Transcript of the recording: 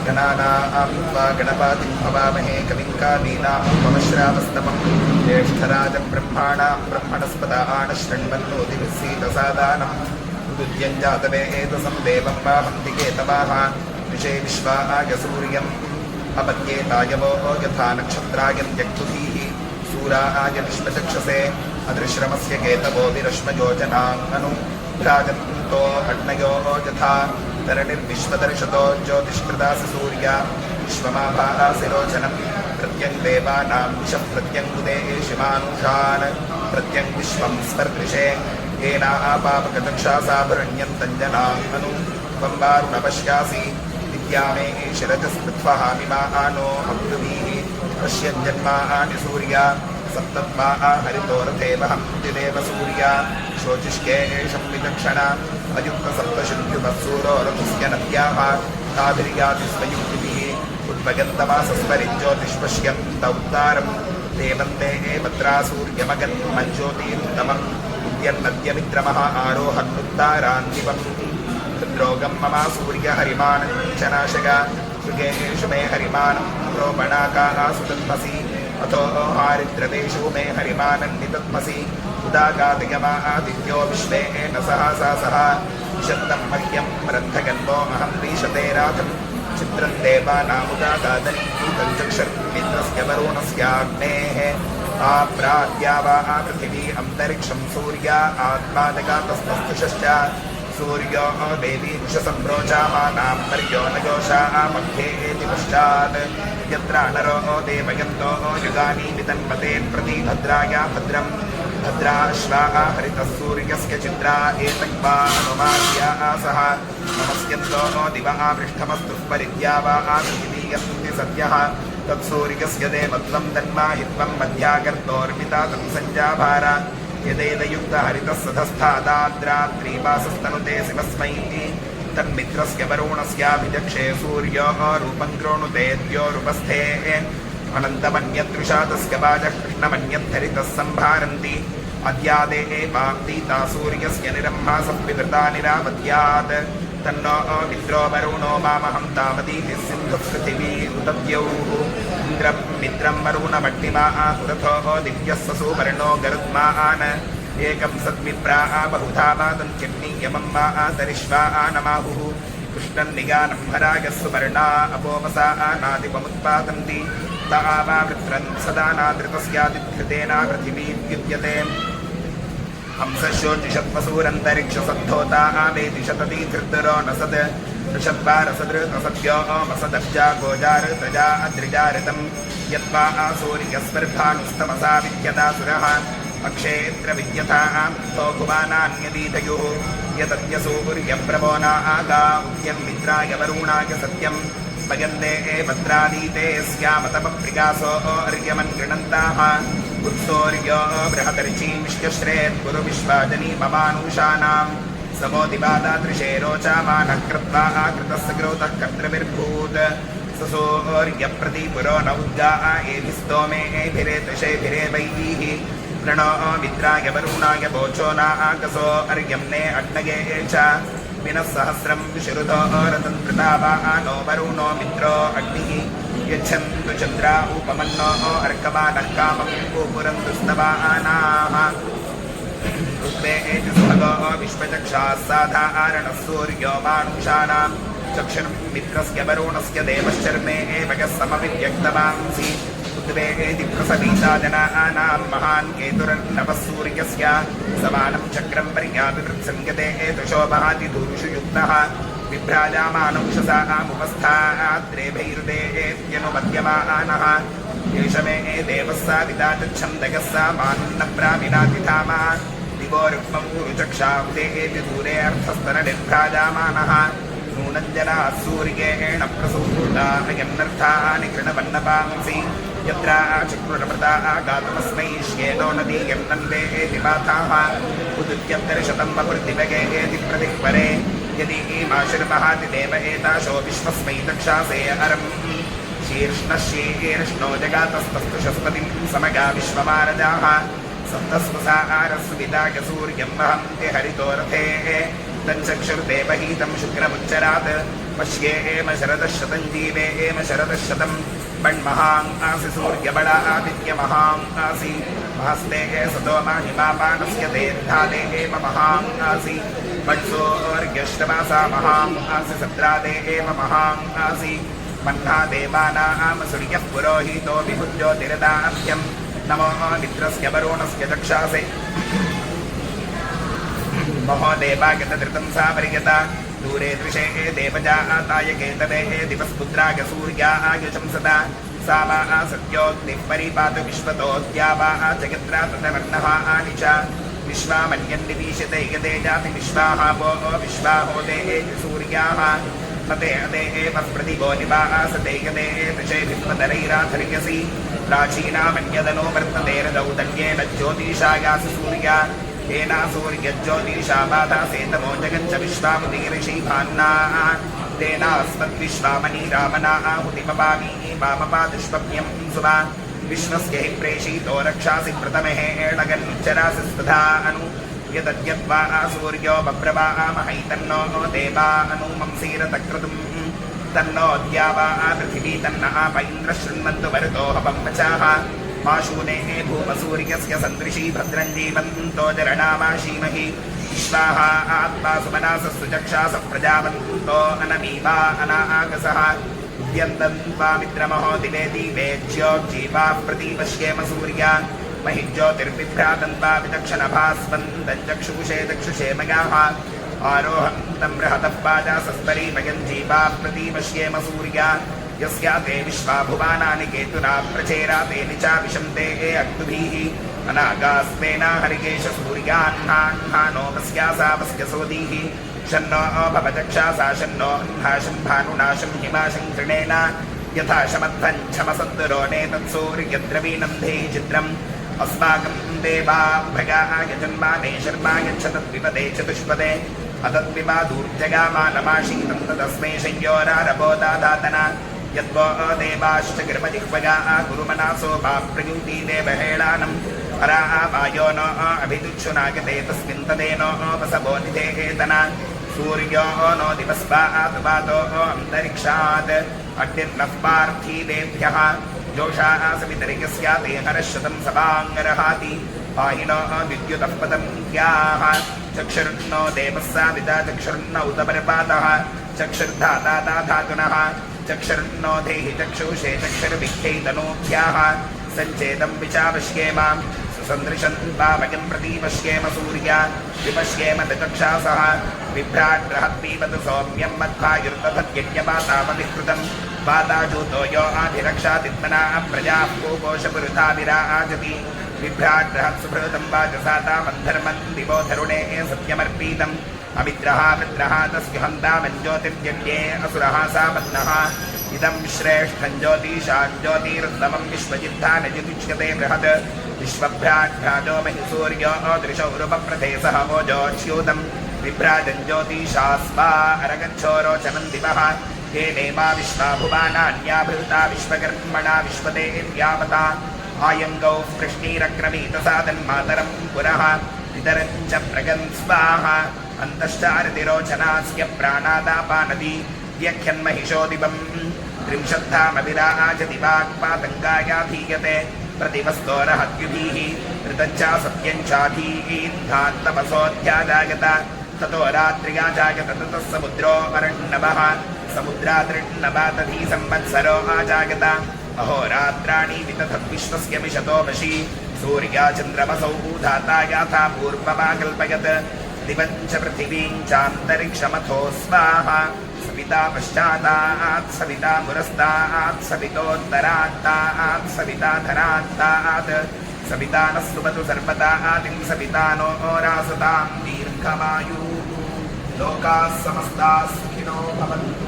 गणानां गणपतिं हवामहे कविं कवीनामुपमश्रावस्तमं ज्येष्ठराजं ब्रह्माणां ब्रह्मणस्पत आनशृण्वन्नोतिभिस्सीदसादानं उदुद्यं जातवेदसं देवं वाहन्ति केतवाः ऋषे विश्वाय सूर्यम् अपद्येतायवो यथा नक्षत्रायं जग्धुधीः सूराय विश्वचक्षसे अदृश्रमस्य केतवो विरश्मयोजनाङ्गनु भ्राजन्तो अग्नयो यथा तरणिर्विश्वदर्शतो ज्योतिष्कृतासि सूर्या विश्वमाभासिरोचनं प्रत्यं देवानां विशः प्रत्यङ्गुदे शिमानुषान् प्रत्यं विश्वं स्पर्दृशे येना आपापकदक्षासाभरण्यं तञ्जनाङ्गनु त्वं वारुणपश्यासि विद्यामे शिरजस्पृत्वः मिमानो अब्रुवीः पश्यन्जन्मानि सूर्या सप्तत्वा हरितोरथे वहन्ति देव सूर्या शोचिष्के संविचक्षणा अयुक्तसप्तशुद्ध्युपत्सूरोरथस्य नद्याः ताभिर्याति स्वयुक्तिभिः उद्भगन्तमासस्मरिज्योतिष्पश्यं तौत्तारं देवन्ते भद्रा सूर्यमगन्मज्योतिरुत्तमम् उद्यन्नद्यमित्रमः आरोहन्नुत्तारान्दिवम् हृद्रोगं मम सूर्यहरिमान् चनाशगा सुगेषु मे हरिमान् प्रोपणाकाः सुतन्मसि अथो हारिद्रवेषु मे हरिमानन्नितत्मसि उदागादिगमादित्यो विश्वे न सहसा सह विशन्तं मह्यं रन्धगन्वो अहं वीशते रातं चित्रं देवानामुदागादनीतं चक्षुर्मित्रस्य वरुणस्याग्नेः आप्राद्या वा पृथिवी अन्तरिक्षं सूर्या आत्मादगातस्तस्तुषश्च सूर्यो देवी दिशसम्प्रोचामानां पर्यो न योषा मध्ये एति पश्चात् यत्र नरो देवयन्तो युगानि वितन्मते प्रति भद्राया भद्रं भद्राश्वा हरितः सूर्यस्य चित्रा एतक्वा अनुमाद्या सह नमस्यन्तो दिवा पृष्ठमस्तु परिद्या वा पृथिवीयन्ति सद्यः तत्सूर्यस्य देवत्वं तन्माहित्वं मध्यागर्तोर्मिता तं सञ्जाभार यदेदयुक्तहरितस्सधस्थादाद्रात्रीवासस्तनुते शिवस्मैति तन्मित्रस्य वरुणस्याभिजक्षे सूर्यो रूपं कृणुतेद्योरुपस्थे अनन्तमन्यदृशा तस्य वाजः कृष्णमन्यद्धरितः सम्भारन्ति अद्यादे पाप्तीता सूर्यस्य निरम्भासः विवृता निरापद्यात् तन्नो मित्रो वरुणो मामहं तामदीति सिन्धुः पृथिवी उदद्यौः इन्द्रं मित्रं वरुणमट्टिमा पुरथो दिव्यः सुवर्णो गरुत्मान् एकं सद्विप्रा बहुधा वादं चिन्नीयमं मा तरिष्वा नमाहुः कृष्णं निगानं हरागः सुवर्णा अपोमसा नादिपमुत्पादन्ति तावा वृत्रं सदा नादृतस्यादिधृतेना पृथिवी युज्यते हंसशोचिषत्वसूरन्तरिक्षसद्धोता आवेति शतती धृतरो न सद् ऋषद्वारसदृतसद्यो मसदर्जा गोजारतजा अद्रिजारितं यद्वा सूर्यस्पर्धानुस्तमसा विद्यतासुरः अक्षेत्र विद्यता तो भुवानान्यदीतयुः यतद्यसूर्यप्रभो न आगा उद्यन्मित्राय वरुणाय सत्यं भगन्ते भद्रादीते स्यामतपप्रिकासो अर्यमन् गृणन्ताः उत्सौर्यो बृहदर्चीमिष्यश्रेत् गुरु विश्वाजनी ममानुषाणां समोदिवादादृशे रोचामानः कृत्वा आकृतस्य ग्रोतः कर्तृभिर्भूत् ससौर्यप्रतिपुरो न उद्गा एभिस्तोमे एभिरेतशेभिरेवैः प्रणो मित्राय वरुणाय वोचो न आकसो अर्यम्ने अग्नये च विनः सहस्रं विशुरुधो रतन्त्रता वा नो वरुणो मित्रो अग्निः यच्छन्तु चन्द्रा उपमन्नो अर्कमानः कामं गोपुरन्तु स्तवानाः ऋग्वे एति सुभगो विश्वचक्षाः साधारणः सूर्यो मानुषाणां चक्षुर्मित्रस्य वरुणस्य देवश्चर्मे एव यः समविव्यक्तवांसि उद्वेगेति प्रसवीता जनानां महान् केतुरन्नवः सूर्यस्य समानं चक्रं पर्याभिवृत्सङ्गते एतुषो भाति धूषु युक्तः विभ्राजामानुषसा आमुपस्थाद्रेभैर्देत्यनुपद्यमानः एष मे देवः सा विदाचच्छन्दगः सा मान्नप्राविनातिधामः दिवो रुक्मं गुरुचक्षाब्देति दूरे अर्थस्तरनिर्भ्राजामानः नूनञ्जनाः सूर्येण प्रसूता अयन्नर्थानि कृणवन्नपांसि यत्र चक्रुरमृता आगातमस्मै श्येनो नदीयं नन्दे एति पाथाः उदुत्यन्तरिशतं वपुर्दिवगे एति प्रतिपरे यदि ईमाशिर्महाति देव एताशो विश्वस्मै दक्षासे अरम् शीर्ष्णो जगातस्तस्तु शस्पतिं समगा विश्वमारजाः सप्तस्वसा आरस्विदाय सूर्यं वहन्ति हरितो रथे तञ्चक्षुर्देवहीतं शुक्रमुच्चरात् पश्येम शरदः शतं जीवेम शरदः शतं मण्महां आसि सूर्यबलादित्यमहां आसि महस्ते सतो महिमापानस्य तेर्धादे एव महां आसि मत्सोर्यष्टमासा महां आसि सत्रादे एव महां आसि मह्ना देवानां सूर्यः पुरोहितो विभुज्योतिरदाभ्यं नमो मित्रस्य वरुणस्य चक्षासे महोदेवागतधृतं सा परिगता दूरे दृशे देवजाताय केतवे दिवस्पुत्राय सूर्यायुषं सदा सा वा सत्योऽग्निः परिपातु विश्वतोऽद्या वा जगत्रा तदवर्णः आनिशा विश्वामन्यन्निवीशते यदे जाति विश्वाः वो विश्वाहो दे सूर्याः तते अदे एव प्रतिभो निवासते यदे दृशे विश्वतरैराधर्यसि प्राचीनामन्यदनो वर्तते रदौदन्येन ज्योतिषायासि सूर्या येना सूर्यज्योतिषा बाधा सेतमो जगञ्च विश्वामुदीर्षि भान्ना तेनास्मद्विश्वामणि रामना आहुतिमपामि वामपादुष्पम्यं सुवा विश्वस्य हि प्रेषितो रक्षासि प्रथमः एणगन्चरासि स्वधा अनु यदद्यद्वा सूर्यो बभ्रवामहै तन्नो देवा अनुमंसीरतक्रतुम् तन्नो द्यावा पृथिवी तन्न आप इन्द्र शृण्वन्तु वरतो हवं वचाः माशूने भूमसूर्यस्य सन्दृशी भद्रं जीवन्तो जरणामाशीमहि विश्वाः आत्मा सुमनासस्तु चक्षासः प्रजावन्तो अनमीवा अनागसः उद्यन्तं त्वामित्रमहो दिवे दिवे ज्योज्जीवाः प्रतीपश्येम सूर्या महिज्योतिर्बिभ्रातं वा विदक्षणभास्वन्तं चक्षुषे चक्षुषे मयाः आरोहन्तं बृहतः पाजासस्तरीमयं जीवाः प्रतीपश्येम सूर्या यस्या ते विश्वाभुवानानि केतुना प्रचेरा ते निचा विशन्ते अक्तुभिः अनागास्तेना हरिकेश सूर्याह्नाह्नानो वस्यासावस्य सोदीः शन्नो भवचक्षासा शन्नो अह्नाशं भानुनाशं हिमाशं कृणेन यथा शमध्वं क्षमसन्दुरो नेतत्सूर्यद्रवीणं धेहि चित्रम् अस्माकं देवा भगाः यजन्माने शर्मा यच्छतद्विपदे चतुष्पदे अतद्विपादूर्जगामानमाशीतं तदस्मै संयोरारभोदादातना यद्वो देवाश्च गर्भजिह्वगा गुरुमनासो प्रयुति देवहेळानं परा वायो न अभिदुक्षुनागते तस्मिन् तदेनो वसवो निधेतना सूर्यो नो दिवस्वात् वातो अन्तरिक्षात् अग्निर्नः पार्थिवेभ्यः जोषाः सवितरिकस्याते हरश्शतं सभाङ्गरहाति पाहिनो विद्युतः पतन्त्याः चक्षुर्नो देवस्साविता चक्षुर्न उतपर्पातः चक्षुर्धाता धातुनः चक्षुर्नो देहि चक्षुषे चक्षुर्विख्यैतनोभ्याः सञ्चेतं विचापश्येम सुसन्दृशं पावकं प्रतीपश्येम सूर्या विपश्येम चक्षासः बिभ्राट्रहत्पीबत सौम्यं मध्वायुर्दधत्यज्ञपातामभिकृतं वाताजूतो यो आधिरक्षातित्मना प्रजाः पूपोषपुरुताभिराजति बिभ्राट्रहत्सुभृतं वाचसातामन्धर्मं दिवो धरुणे सत्यमर्पीतम् अमित्रः मित्रः तस्य हन्तामञ्ज्योतिर्यज्ञे असुरः सापत्नः इदं श्रेष्ठं ज्योतिषां ज्योतिरुत्तमं विश्वजिद्धानजुतिष्यते बृहत् विश्वभ्राट्भ्राजो महिसूर्यो दृशौरुपप्रथे सह ओजोच्यूतं विभ्राजं ज्योतिषास्वा अरगच्छोरोचनं दिवः ये देवा विश्वाभुवानान्याभृता विश्वकर्मणा विश्वते यावता आयङ्गौ कृष्णीरक्रमीतसादन्मातरं पुरः इतरं च प्रगन् स्वाहा अन्तश्चारतिरोचनास्य प्राणादापानदी व्यख्यन्महिषोदिवम् त्रिंशद्धामभिराजति वाक्पातङ्गायाधीयते प्रतिवस्तोरहत्युभिः ऋतञ्चा सत्यञ्चाधीन्धान्तपसोऽध्याजायत ततो रात्र्या जायत ततः समुद्रो अरण्णवः समुद्रादृण्णवातधी संवत्सरो आजायत अहोरात्राणि वितथद्विश्वस्य विशतो वशी सूर्या चन्द्रमसौ धाता याथा पूर्वमा कल्पयत् दिवं च पृथिवीं चान्तरिक्षमथो स्वाहा सविता पश्चातात् सविता पुरस्तात् सवितोत्तरात्तात् सविता धरात्तात् सविता नः सुमतु सर्वदा आदिं सविता नो रासतां दीर्घमायुः लोकाः समस्ताः सुखिनो भवन्तु।